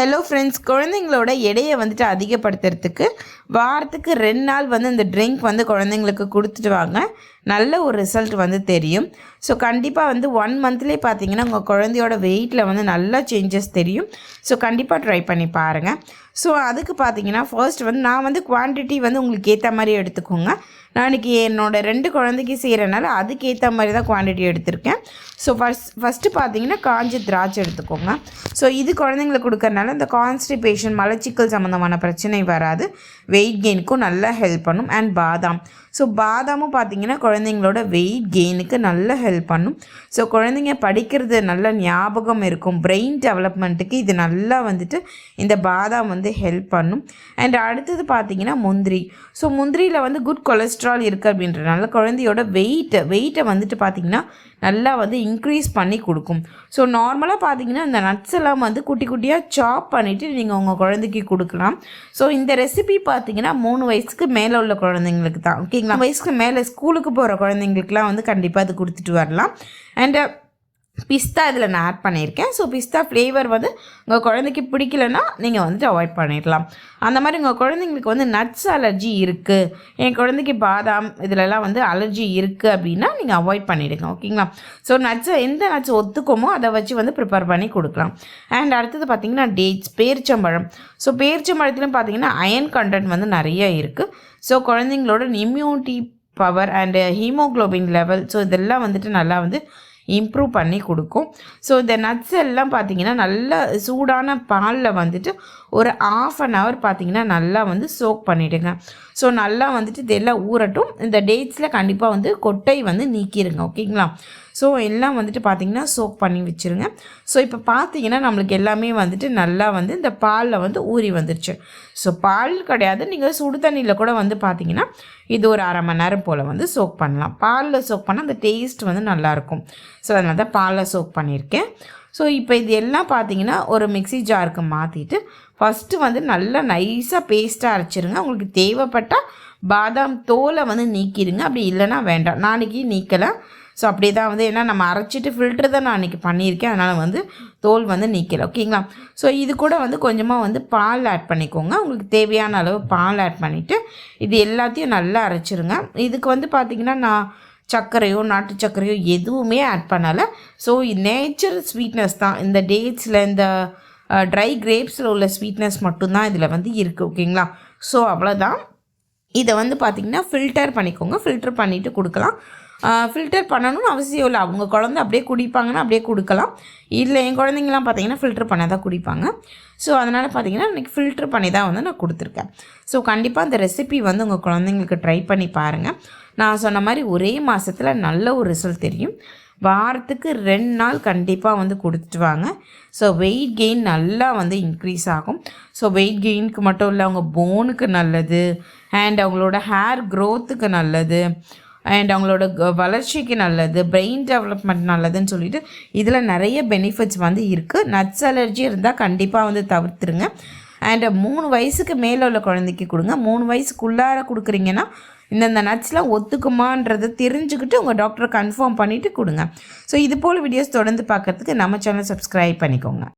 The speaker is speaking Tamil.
ஹலோ ஃப்ரெண்ட்ஸ், குழந்தைங்களோட எடையை வந்துட்டு அதிகப்படுத்துறதுக்கு வாரத்துக்கு 2 நாள் வந்து இந்த ட்ரிங்க் வந்து குழந்தைங்களுக்கு கொடுத்துட்டு வாங்க. நல்ல ஒரு ரிசல்ட் வந்து தெரியும். ஸோ கண்டிப்பாக வந்து 1 மந்த்லேயே பார்த்தீங்கன்னா உங்கள் குழந்தையோட வெயிட்டில் வந்து நல்லா சேஞ்சஸ் தெரியும். ஸோ கண்டிப்பாக ட்ரை பண்ணி பாருங்கள். ஸோ அதுக்கு பார்த்தீங்கன்னா ஃபர்ஸ்ட் வந்து நான் வந்து குவான்டிட்டி வந்து உங்களுக்கு ஏற்ற மாதிரி எடுத்துக்கோங்க. நான் இன்றைக்கி என்னோடய 2 குழந்தைக்கு செய்கிறனால அதுக்கேற்ற மாதிரி தான் குவான்டிட்டி எடுத்திருக்கேன். ஸோ ஃபஸ்ட்டு பார்த்தீங்கன்னா காஞ்ச திராட்சை எடுத்துக்கோங்க. ஸோ இது குழந்தைங்களுக்கு கொடுக்கறனால இந்த கான்ஸ்டிபேஷன் மலச்சிக்கல் சம்மந்தமான பிரச்சனை வராது. வெயிட் கெயினுக்கும் நல்லா ஹெல்ப் பண்ணும். அண்ட் பாதாம். ஸோ பாதாமும் பார்த்தீங்கன்னா குழந்தைங்களோட வெயிட் கெயினுக்கு நல்லா ஹெல்ப் பண்ணும். ஸோ குழந்தைங்க படிக்கிறது நல்ல ஞாபகம் இருக்கும். பிரெயின் டெவலப்மெண்ட்டுக்கு இது நல்லா வந்துட்டு இந்த பாதாம் வந்து ஹெல்ப் பண்ணும். அண்ட் அடுத்தது பார்த்தீங்கன்னா முந்திரி. ஸோ முந்திரியில் வந்து குட் கொலஸ்ட்ரால் இருக்குது அப்படின்றனால குழந்தையோட வெயிட்டை வந்துட்டு பார்த்திங்கன்னா நல்லா வந்து இன்க்ரீஸ் பண்ணி கொடுக்கும். ஸோ நார்மலாக பார்த்தீங்கன்னா இந்த நட்ஸ் எல்லாம் வந்து குட்டி குட்டியாக சாப் பண்ணிவிட்டு நீங்கள் உங்கள் குழந்தைக்கு கொடுக்கலாம். ஸோ இந்த ரெசிபி பார்த்தீங்கன்னா 3 வயசுக்கு மேலே உள்ள குழந்தைங்களுக்கு தான். ஓகேங்களா? வயசுக்கு மேலே ஸ்கூலுக்கு போகிற குழந்தைங்களுக்குலாம் வந்து கண்டிப்பாக அது கொடுத்துட்டு வரலாம். அண்டு பிஸ்தா இதில் நான் ஆட் பண்ணியிருக்கேன். ஸோ பிஸ்தா ஃப்ளேவர் வந்து உங்கள் குழந்தைக்கு பிடிக்கலன்னா நீங்கள் வந்துட்டு அவாய்ட் பண்ணிடலாம். அந்த மாதிரி உங்கள் குழந்தைங்களுக்கு வந்து நட்ஸ் அலர்ஜி இருக்குது, என் குழந்தைக்கு பாதாம் இதிலெல்லாம் வந்து அலர்ஜி இருக்குது அப்படின்னா நீங்கள் அவாய்ட் பண்ணிவிடுங்க. ஓகேங்களா? ஸோ எந்த நட்ஸ் ஒத்துக்குமோ அதை வச்சு வந்து ப்ரிப்பேர் பண்ணி கொடுக்கலாம். அண்ட் அடுத்தது பார்த்திங்கன்னா டேட்ஸ், பேரிச்சம்பழம். ஸோ பேரிச்சம்பழத்துலையும் பார்த்திங்கன்னா அயன் கண்டென்ட் வந்து நிறைய இருக்குது. ஸோ குழந்தைங்களோட immunity power and haemoglobin level, so இதெல்லாம் வந்துட்டு நல்லா வந்து இம்ப்ரூவ் பண்ணி கொடுக்கும். ஸோ இந்த நட்ஸ் எல்லாம் பார்த்திங்கன்னா நல்ல சூடான பாலில் வந்துட்டு ஒரு 1/2 hour பார்த்திங்கன்னா நல்லா வந்து சோக் பண்ணிவிடுங்க. ஸோ நல்லா வந்துட்டு இதெல்லாம் ஊறட்டும். இந்த டேட்ஸில் கண்டிப்பாக வந்து கொட்டை வந்து நீக்கிடுங்க. ஓகேங்களா? ஸோ எல்லாம் வந்துட்டு பார்த்திங்கன்னா சோக் பண்ணி வச்சுருங்க. ஸோ இப்போ பார்த்திங்கன்னா நம்மளுக்கு எல்லாமே வந்துட்டு நல்லா வந்து இந்த பாலில் வந்து ஊறி வந்துருச்சு. ஸோ பால் கிடையாது, நீங்கள் சுடு தண்ணியில் கூட வந்து பார்த்திங்கன்னா இது ஒரு 1/2 மணி நேரம் போல் வந்து சோக் பண்ணலாம். பாலில் சோக் பண்ணால் அந்த டேஸ்ட் வந்து நல்லாயிருக்கும். ஸோ அதனால தான் பாலில் சோக் பண்ணியிருக்கேன். ஸோ இப்போ இது எல்லாம் பார்த்திங்கன்னா ஒரு மிக்ஸி ஜாருக்கு மாற்றிட்டு ஃபஸ்ட்டு வந்து நல்லா நைஸாக பேஸ்ட்டாக அரைச்சிருங்க. உங்களுக்கு தேவைப்பட்டால் பாதாம் தோலை வந்து நீக்கிடுங்க, அப்படி இல்லைன்னா வேண்டாம். நாளைக்கு நீக்கலை. ஸோ அப்படியே தான் வந்து ஏன்னா நம்ம அரைச்சிட்டு ஃபில்ட்ரு தான் நான் அன்றைக்கி பண்ணியிருக்கேன், அதனால் வந்து தோல் வந்து நீக்கலை. ஓகேங்களா? ஸோ இது கூட வந்து கொஞ்சமாக வந்து பால் ஆட் பண்ணிக்கோங்க. உங்களுக்கு தேவையான அளவு பால் ஆட் பண்ணிவிட்டு இது எல்லாத்தையும் நல்லா அரைச்சிருங்க. இதுக்கு வந்து பார்த்திங்கன்னா நான் சர்க்கரையோ நாட்டு சர்க்கரையோ எதுவுமே ஆட் பண்ணலை. ஸோ நேச்சர் ஸ்வீட்னஸ் தான் இந்த டேட்ஸில், இந்த ட்ரை கிரேப்ஸில் உள்ள ஸ்வீட்னஸ் மட்டும்தான் இதில் வந்து இருக்குது. ஓகேங்களா? ஸோ அவ்வளோதான். இதை வந்து பார்த்திங்கன்னா ஃபில்டர் பண்ணிக்கோங்க. ஃபில்டர் பண்ணிவிட்டு கொடுக்கலாம். ஃபில்டர் பண்ணணும்னு அவசியம் இல்லை. அவங்க குழந்தை அப்படியே குடிப்பாங்கன்னா அப்படியே கொடுக்கலாம். இல்லை என் குழந்தைங்கலாம் பார்த்திங்கன்னா ஃபில்டர் பண்ண தான் குடிப்பாங்க. ஸோ அதனால் பார்த்திங்கன்னா இன்றைக்கி ஃபில்டர் பண்ணி தான் வந்து நான் கொடுத்துருக்கேன். ஸோ கண்டிப்பாக அந்த ரெசிபி வந்து உங்கள் குழந்தைங்களுக்கு ட்ரை பண்ணி பாருங்கள். நான் சொன்ன மாதிரி ஒரே மாதத்தில் நல்ல ஒரு ரிசல்ட் தெரியும். வாரத்துக்கு 2 நாள் கண்டிப்பாக வந்து கொடுத்துட்டு வாங்க. ஸோ வெயிட் கெயின் நல்லா வந்து இன்க்ரீஸ் ஆகும். ஸோ வெயிட் கெயினுக்கு மட்டும் இல்லை, அவங்க போனுக்கு நல்லது, அண்ட் அவங்களோட ஹேர் க்ரோத்துக்கு நல்லது, அண்ட் அவங்களோட வளர்ச்சிக்கு நல்லது, பிரெயின் டெவலப்மெண்ட் நல்லதுன்னு சொல்லிட்டு இதில் நிறைய பெனிஃபிட்ஸ் வந்து இருக்குது. நட்ஸ் அலர்ஜி இருந்தால் கண்டிப்பாக வந்து தவிர்த்துருங்க. அண்ட் 3 வயசுக்கு மேலே உள்ள குழந்தைக்கு கொடுங்க. 3 வயசுக்குள்ளார கொடுக்குறீங்கன்னா இந்த நட்ஸ்லாம் ஒத்துக்குமான்றதை தெரிஞ்சுக்கிட்டு உங்கள் டாக்டரை கன்ஃபார்ம் பண்ணிவிட்டு கொடுங்க. ஸோ இது போல் வீடியோஸ் தொடர்ந்து பார்க்குறதுக்கு நம்ம சேனல் சப்ஸ்கிரைப் பண்ணிக்கோங்க.